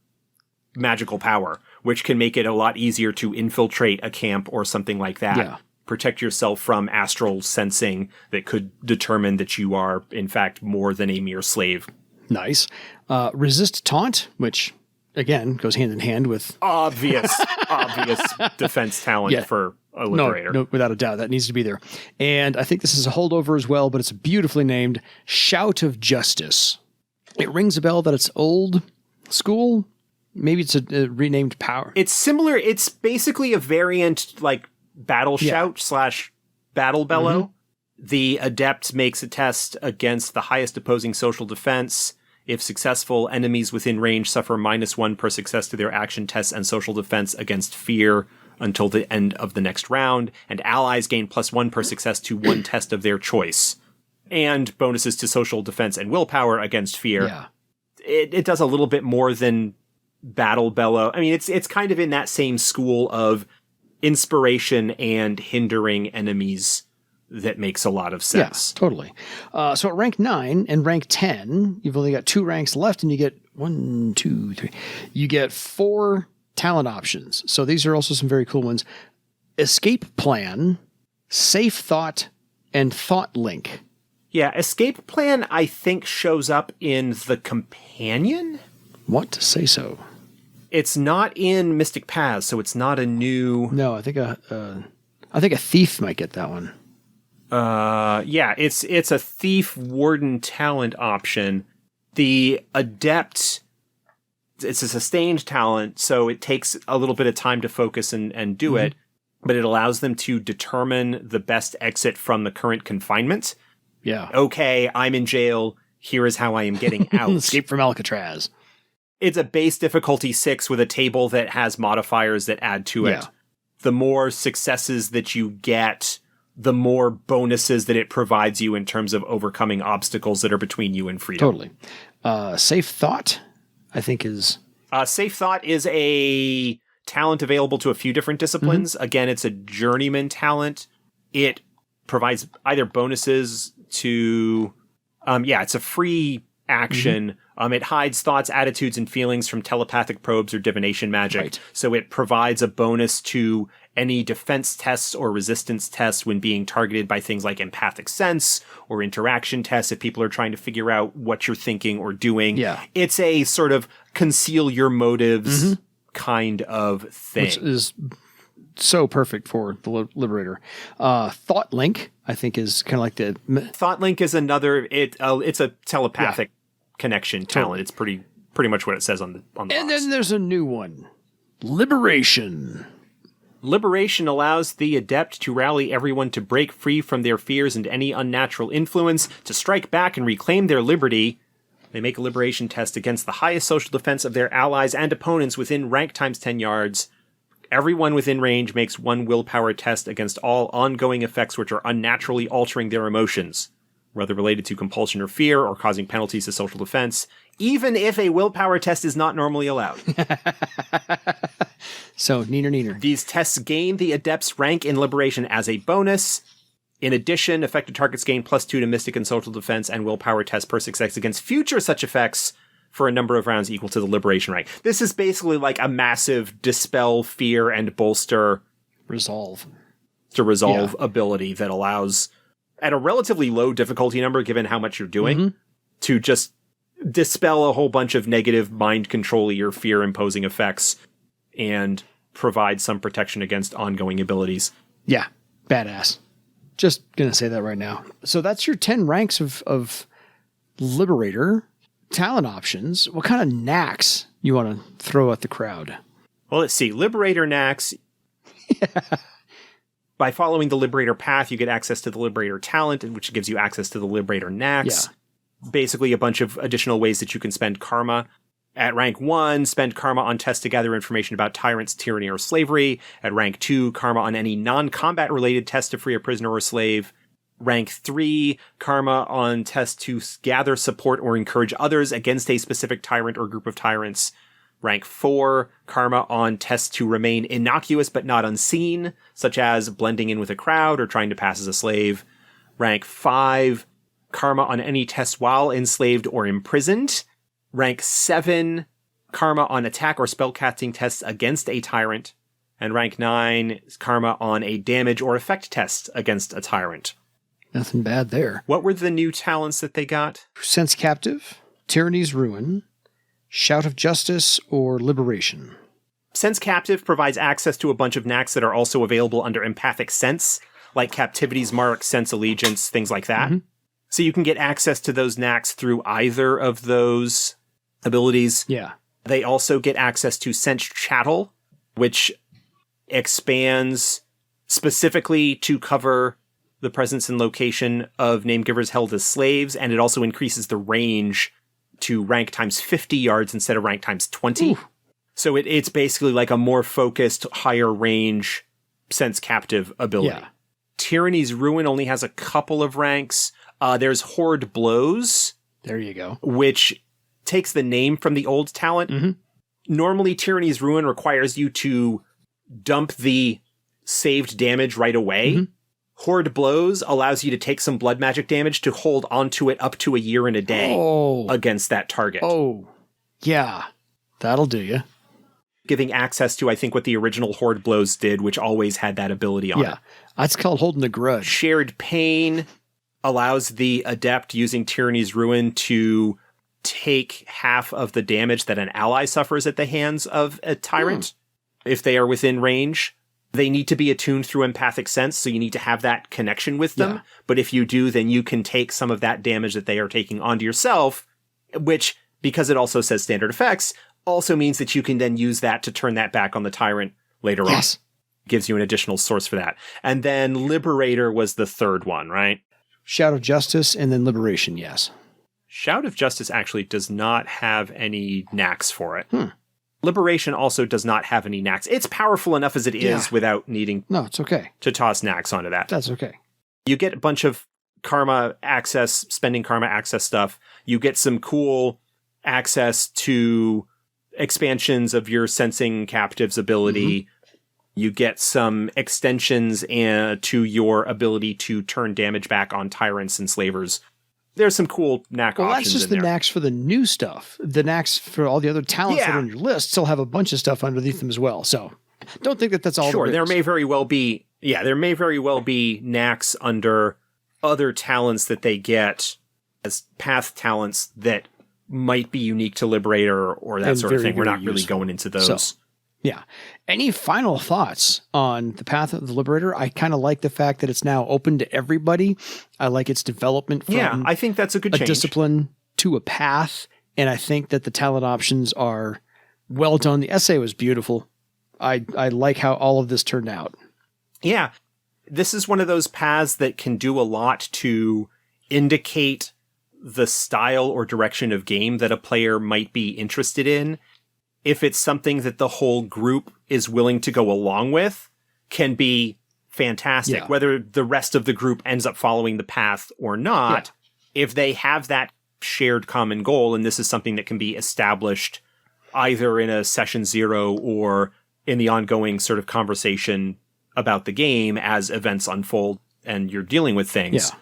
magical power, which can make it a lot easier to infiltrate a camp or something like that. Yeah. Protect yourself from astral sensing that could determine that you are, in fact, more than a mere slave. Nice. Resist Taunt, which, again, goes hand in hand with... Obvious defense talent for a Liberator. No, without a doubt. That needs to be there. And I think this is a holdover as well, but it's beautifully named Shout of Justice. It rings a bell that it's old school. Maybe it's a renamed power. It's similar. It's basically a variant like Battle Shout / Battle Bellow. The adept makes a test against the highest opposing social defense. If successful, enemies within range suffer -1 per success to their action tests and social defense against fear until the end of the next round, and allies gain +1 per success to 1 test of their choice, and bonuses to social defense and willpower against fear. Yeah. It does a little bit more than Battle Bellow. I mean, it's kind of in that same school of inspiration and hindering enemies that makes a lot of sense. Yeah, totally. So at rank 9 and rank 10, you've only got 2 ranks left, and you get 1, 2, 3. You get 4 talent options. So these are also some very cool ones. Escape Plan, Safe Thought, and Thought Link. Yeah, Escape Plan, I think, shows up in the Companion. Want to say so? It's not in Mystic Paths, so it's not a new... No, I think a thief might get that one. Yeah, it's a Thief Warden talent option. The Adept, it's a sustained talent, so it takes a little bit of time to focus and do it, but it allows them to determine the best exit from the current confinement. Yeah. Okay, I'm in jail. Here is how I am getting out. Escape from Alcatraz. It's a base difficulty 6 with a table that has modifiers that add to it. Yeah. The more successes that you get, the more bonuses that it provides you in terms of overcoming obstacles that are between you and freedom. Totally. Safe Thought, I think is... Safe Thought is a talent available to a few different disciplines. Again, it's a journeyman talent. It provides either bonuses to... it's a free action. It hides thoughts, attitudes, and feelings from telepathic probes or divination magic. Right. So it provides a bonus to any defense tests or resistance tests when being targeted by things like empathic sense or interaction tests if people are trying to figure out what you're thinking or doing. Yeah. It's a sort of conceal your motives kind of thing. Which is so perfect for the Liberator. Thought Link, I think, is kind of like the... Thought Link is another... It's a telepathic connection talent. It's pretty much what it says on the And box. then there's a new one. Liberation. Liberation allows the adept to rally everyone to break free from their fears and any unnatural influence, to strike back and reclaim their liberty. They make a liberation test against the highest social defense of their allies and opponents within rank times 10 yards. Everyone within range makes one willpower test against all ongoing effects which are unnaturally altering their emotions, whether related to compulsion or fear or causing penalties to social defense, even if a willpower test is not normally allowed. So, neener. These tests gain the adept's rank in liberation as a bonus. In addition, affected targets gain +2 to mystic and social defense and willpower test per success against future such effects for a number of rounds equal to the liberation rank. This is basically like a massive dispel fear and bolster Resolve ability that allows, at a relatively low difficulty number given how much you're doing, to just dispel a whole bunch of negative mind control or fear imposing effects and provide some protection against ongoing abilities. Yeah, badass. Just going to say that right now. So that's your 10 ranks of Liberator talent options. What kind of knacks you want to throw at the crowd? Well, let's see. Liberator knacks. By following the Liberator path, you get access to the Liberator talent, which gives you access to the Liberator knacks. Yeah. Basically, a bunch of additional ways that you can spend karma. At rank 1, spend karma on tests to gather information about tyrants, tyranny, or slavery. At rank 2, karma on any non-combat related test to free a prisoner or slave. Rank 3, karma on tests to gather support or encourage others against a specific tyrant or group of tyrants. Rank 4, karma on tests to remain innocuous but not unseen, such as blending in with a crowd or trying to pass as a slave. Rank 5, karma on any test while enslaved or imprisoned. Rank 7, karma on attack or spellcasting tests against a tyrant. And rank 9, karma on a damage or effect test against a tyrant. Nothing bad there. What were the new talents that they got? Sense Captive, Tyranny's Ruin, Shout of Justice, or Liberation. Sense Captive provides access to a bunch of knacks that are also available under Empathic Sense, like Captivity's Mark, Sense Allegiance, things like that. So you can get access to those knacks through either of those abilities. Yeah. They also get access to Sense Chattel, which expands specifically to cover the presence and location of name givers held as slaves, and it also increases the range to rank times 50 yards instead of rank times 20. Ooh. So it's basically like a more focused, higher range Sense Captive ability. Yeah. Tyranny's Ruin only has a couple of ranks. There's Horde Blows. There you go. Which takes the name from the old talent. Normally, Tyranny's Ruin requires you to dump the saved damage right away. Horde Blows allows you to take some blood magic damage to hold onto it up to a year and a day against that target. Oh, yeah. That'll do you. Giving access to, I think, what the original Horde Blows did, which always had that ability on it. Yeah. That's called Holding the Grudge. Shared Pain allows the adept using Tyranny's Ruin to take half of the damage that an ally suffers at the hands of a tyrant if they are within range. They need to be attuned through Empathic Sense, so you need to have that connection with them. Yeah. But if you do, then you can take some of that damage that they are taking onto yourself, which, because it also says standard effects, also means that you can then use that to turn that back on the tyrant later on. Gives you an additional source for that. And then Liberator was the third one, right? Shout of Justice and then Liberation, yes. Shout of Justice actually does not have any knacks for it. Liberation also does not have any knacks. It's powerful enough as it is without needing it's okay to toss knacks onto that. That's okay. You get a bunch of karma access, spending karma access stuff. You get some cool access to expansions of your sensing captives ability. You get some extensions to your ability to turn damage back on tyrants and slavers. There's some cool knack options in there. Well, that's just the knacks for the new stuff. The knacks for all the other talents that are on your list still have a bunch of stuff underneath them as well. So don't think that that's all. Sure, there may very well be. Yeah, there may very well be knacks under other talents that they get as path talents that might be unique to Liberator or that sort of thing. We're not really going into those. So, yeah. Any final thoughts on the path of the Liberator? I kind of like the fact that it's now open to everybody. I like its development from I think that's a good change. Discipline to a path. And I think that the talent options are well done. The essay was beautiful. I like how all of this turned out. Yeah. This is one of those paths that can do a lot to indicate the style or direction of game that a player might be interested in. If it's something that the whole group is willing to go along with, can be fantastic. Yeah. Whether the rest of the group ends up following the path or not, if they have that shared common goal, and this is something that can be established either in a session 0 or in the ongoing sort of conversation about the game as events unfold and you're dealing with things,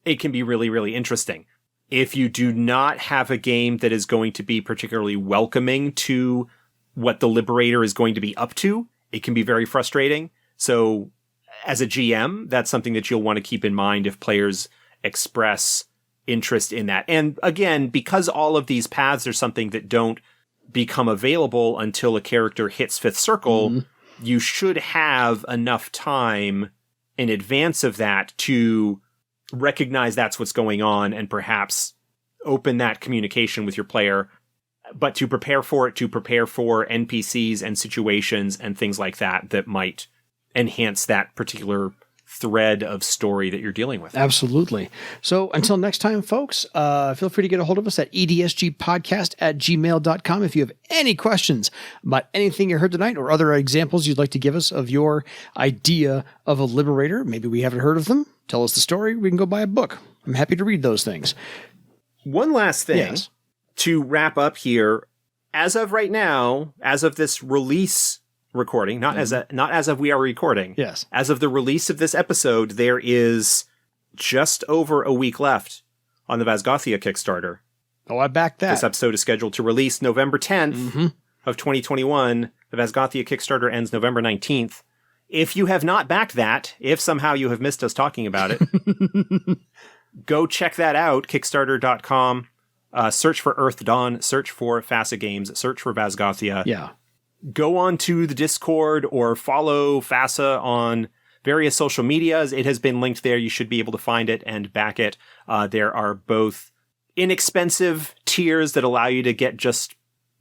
it can be really, really interesting. If you do not have a game that is going to be particularly welcoming to what the Liberator is going to be up to, it can be very frustrating. So as a GM, that's something that you'll want to keep in mind if players express interest in that. And again, because all of these paths are something that don't become available until a character hits 5th circle, you should have enough time in advance of that to recognize that's what's going on and perhaps open that communication with your player, but to prepare for it, to prepare for NPCs and situations and things like that that might enhance that particular thread of story that you're dealing with. Absolutely. So until next time, folks, feel free to get a hold of us at edsgpodcast@gmail.com if you have any questions about anything you heard tonight or other examples you'd like to give us of your idea of a Liberator. Maybe we haven't heard of them. Tell us the story. We can go buy a book. I'm happy to read those things. One last thing to wrap up here. As of right now, as of this release recording, not as of we are recording. Yes. As of the release of this episode, there is just over a week left on the Vasgothia Kickstarter. Oh, I backed that. This episode is scheduled to release November 10th of 2021. The Vasgothia Kickstarter ends November 19th. If you have not backed that, if somehow you have missed us talking about it, go check that out, Kickstarter.com. Search for Earthdawn, search for FASA Games, search for Vasgothia. Yeah. Go on to the Discord or follow FASA on various social medias. It has been linked there. You should be able to find it and back it. There are both inexpensive tiers that allow you to get just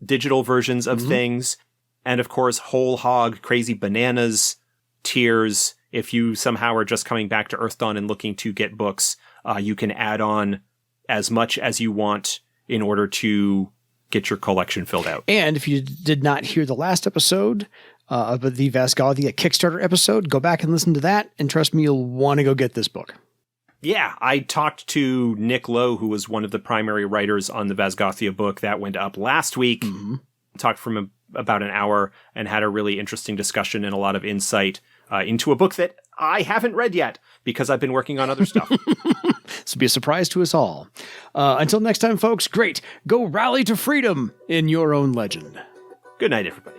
digital versions of things. And of course, whole hog, crazy bananas tiers. If you somehow are just coming back to Earthdawn and looking to get books, you can add on as much as you want in order to get your collection filled out. And if you did not hear the last episode of the Vasgothia Kickstarter episode, go back and listen to that. And trust me, you'll want to go get this book. Yeah, I talked to Nick Lowe, who was one of the primary writers on the Vasgothia book that went up last week. Talked from him about an hour and had a really interesting discussion and a lot of insight into a book that I haven't read yet because I've been working on other stuff. This will be a surprise to us all. Until next time, folks, great. Go rally to freedom in your own legend. Good night, everybody.